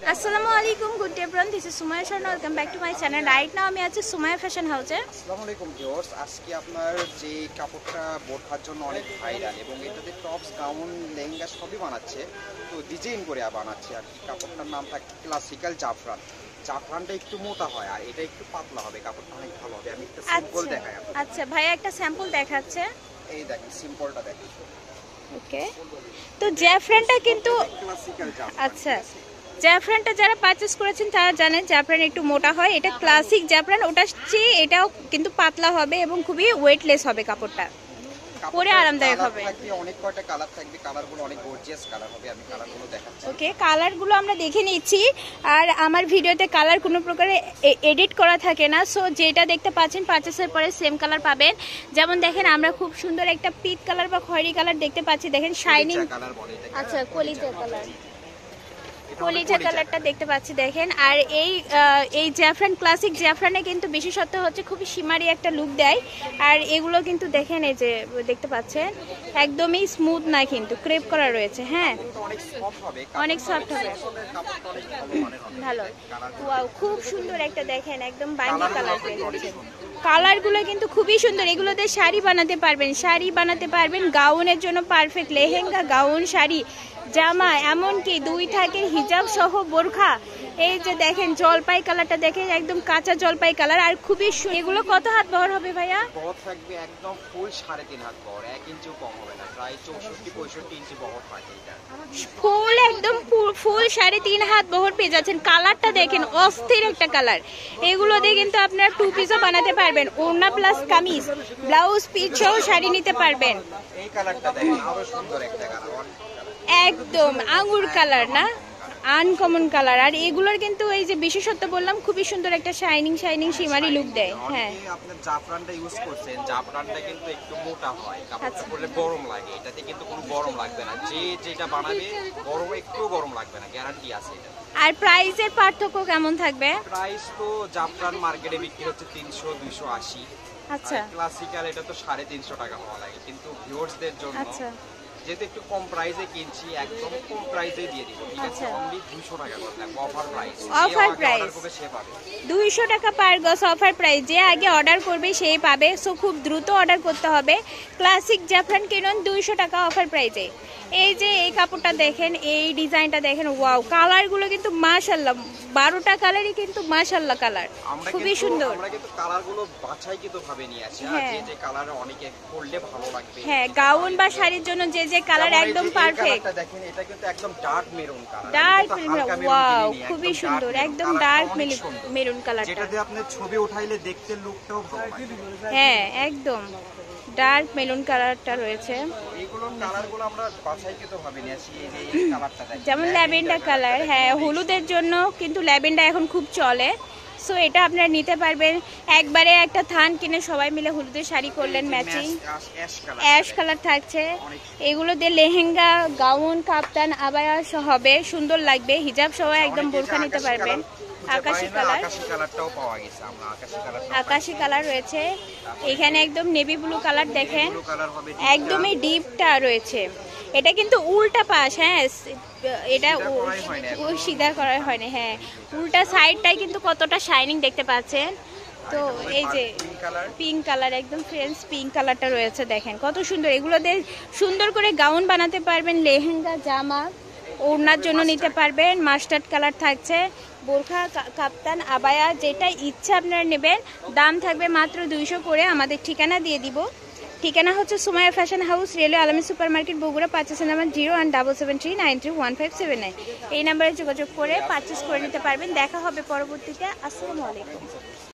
আসসালামু আলাইকুম, good day everyone, this is Sumaiya Sharmin, welcome back to my channel. Right now আমি আছি সুমাইয়া ফ্যাশন হাউসে। আসসালামু আলাইকুম ভিউয়ার্স, আজকে আপনার যে কাপড়টা বোরখার জন্য অনেক ভাইরাল এবং এটাতে টপস, গাউন, লেহেঙ্গা সবই বানাচ্ছে, তো ডিজাইন করে বানাচ্ছে আর কি। কাপড়টার নাম থাকে ক্লাসিক্যাল জাফরান। জাফরানটা একটু মোটা হয় আর এটা একটু পাতলা হবে, কাপড়টা অনেক ভালো হবে। আমি একটা সিম্পল দেখাই আপনাকে। আচ্ছা ভাইয়া একটা স্যাম্পল দেখাচ্ছে। এই দেখেন, সিম্পলটা দেখেন। ওকে, তো জাফরানটা কিন্তু ক্লাসিক্যাল জাফরান। আচ্ছা, জাফরানটা যারা পারচেজ করেছেন তারা জানেন জাফরান একটু মোটা হয়, এটা ক্লাসিক জাফরান, ওটার চেয়ে এটাও কিন্তু পাতলা হবে এবং খুবই ওয়েটলেস হবে কাপড়টা, পরে আরামদায়ক হবে। অনেক কয়টা কালার থাকবে, কালারগুলো অনেক গর্জিয়াস কালার হবে, আমি কালারগুলো দেখাচ্ছি। ওকে, কালারগুলো আমরা দেখে নিচ্ছি। আর আমার ভিডিওতে কালার কোনো প্রকারে এডিট করা থাকে না, সো যেটা দেখতে পাচ্ছেন পারচেসের পরে সেম কালার পাবেন। যেমন দেখেন আমরা খুব সুন্দর একটা পিট কালার বা খয়েরি কালার দেখতে পাচ্ছি, দেখেন শাইনিং। আচ্ছা, কলিজা কালার, কলিজা কালারটা দেখতে পাচ্ছি দেখেন। আর এই জাফরান, ক্লাসিক জাফরানে কিন্তু বিশেষত্ব হচ্ছে খুবই শিমারি একটা লুক দেয়। আর এগুলো কিন্তু দেখেন, এই যে দেখতে পাচ্ছেন একদমই স্মুথ না, কিন্তু ক্রেপ করা রয়েছে। হ্যাঁ, অনেক সফট হবে, ভালো। ওয়াও, খুব সুন্দর একটা দেখেন একদম বাঙ্গি কালার পেয়েছে। কালারগুলো কিন্তু খুবই সুন্দর, এগুলোতে শাড়ি বানাতে পারবেন, শাড়ি বানাতে পারবেন, গাউনের জন্য পারফেক্ট, লেহেঙ্গা, গাউন, শাড়ি, জামা, এমনকি দুই থাকের হিজাব সহ বোরখা। এই যে দেখেন জলপাই কালারটা, দেখেন একদম কাঁচা জলপাই কালার। আর খুবই এগুলো কত হাত বহর হবে ভাইয়া? বহর থাকবে একদম ফুল 3.5 হাত বহর, 1 ইঞ্চিও কম হবে না, প্রায় 64-65 ইঞ্চি বহর থাকে এটা। ফুল একদম ফুল 3.5 হাত বহর পেয়ে যাচ্ছেন। কালারটা দেখেন অস্থির একটা কালার। এগুলো দিয়ে কিন্তু আপনারা টু পিসও বানাতে পারবেন, ওড়না প্লাস কামিজ, ব্লাউজ পিস সহ শাড়ি নিতে পারবেন। এই কালারটা দেখেন, আরো সুন্দর একটা কালার, একদম আঙ্গুর কালার না, আনকমন কালার। আর এগুলোর কিন্তু এই যে বিশেষত্ব বললাম, খুবই সুন্দর একটা শাইনিং শিমারি লুক দেয়। হ্যাঁ, আপনি জাফরানটা ইউজ করছেন, জাফরানটা কিন্তু একটু মোটা হয়, কাপড়টা পরলে গরম লাগে, এটাতে কিন্তু কোনো গরম লাগবে না। যেটা বানাবে গরম, একটু গরম লাগবে না, গ্যারান্টি আছে এটা। আর প্রাইসের পার্থক্য কেমন থাকবে? প্রাইস তো জাফরান মার্কেটে বিক্রি হচ্ছে 300-280। আচ্ছা, ক্লাসিক্যাল এটা তো 350 টাকা হওয়া লাগে, কিন্তু ভিউয়ার্সদের জন্য যেহেতু একটু কম প্রাইসে কিনছি, একদম কম প্রাইসে দিয়ে দিব, ঠিক আছে? অনলি 200 টাকা করে লাগবে, অফার প্রাইস। অফার প্রাইস 200 টাকা পার গজ, অফার প্রাইস। যে আগে অর্ডার করবে সেই পাবে, সো খুব দ্রুত অর্ডার করতে হবে। ক্লাসিক জাফরান কিনুন 200 টাকা অফার প্রাইসে। এই যে এই কাপড়টা দেখেন, এই ডিজাইনটা দেখেন, ওয়াও, কালারগুলো কিন্তু মাশাআল্লাহ, 12টা কালারই কিন্তু মাশাআল্লাহ কালার, খুবই সুন্দর। আমরা কিন্তু কালারগুলো বাছাইকৃত ভাবে নিয়ে আসি, আর যে কালার অনেকে পরলে ভালো লাগবে। হ্যাঁ, গাউন বা শাড়ির জন্য যে কালার একদম পারফেক্ট। দেখেন, এটা কিন্তু একদম dark maroon colour, dark maroon, wow, খুবই সুন্দর, একদম ডার্ক মেরুন কালার, যেটাতে আপনি ছবি উঠাইলে দেখতে লুকটাও ভালো লাগে। হ্যাঁ, একদম ডার্ক মেরুন কালারটা রয়েছে। এইগুলোর কালারগুলো আমরা বাছাইকৃত ভাবে নিয়ে আসি। এই যে কালারটা দেখেন, যেমন ল্যাভেন্ডার কালার, হ্যাঁ, হলুদের জন্য কিন্তু ল্যাভেন্ডার এখন খুব চলে, সো এটা আপনারা নিতে পারবেন। একবারে একটা থান কিনে সবাই মিলে হলুদের শাড়ি করলেন ম্যাচিং, অ্যাশ কালার থাকছে। এগুলো দিয়ে লেহেঙ্গা, গাউন, কাপ্তান, আবায়া সহ হবে, সুন্দর লাগবে, হিজাব সহ একদম বোরখা নিতে পারবেন। আকাশি কালার, আকাশি কালার রয়েছে এখানে, একদম নেভি ব্লু কালার দেখেন, একদমই ডিপটা রয়েছে। এটা কিন্তু উল্টা পাশ, হ্যাঁ, এটা সিধা করা হয়নি, হ্যাঁ, উল্টা সাইডটাই কিন্তু কতটা শাইনিং দেখতে পাচ্ছেন। তো এই যে পিঙ্ক কালার, একদম ফ্রেন্ডস পিঙ্ক কালারটা রয়েছে, দেখেন কত সুন্দর। এগুলো দিয়ে সুন্দর করে গাউন বানাতে পারবেন, লেহেঙ্গা, জামা, ওড়নার জন্য নিতে পারবেন। মাস্টার্ড কালার থাকছে, বোরখা, কাপ্তান, আবায়া, যেটা ইচ্ছা আপনারা নেবেন। দাম থাকবে মাত্র 200 করে। আমাদের ঠিকানা দিয়ে দিব, ঠিকানা হচ্ছে সুমাইয়া ফ্যাশন হাউস, রেলওয়ে আলমী সুপার মার্কেট, বগুড়া। পারচেসের নাম্বার 01773931579। এই নাম্বারে যোগাযোগ করে পারচেস করে নিতে পারবেন। দেখা হবে পরবর্তীতে। আসসালামু আলাইকুম।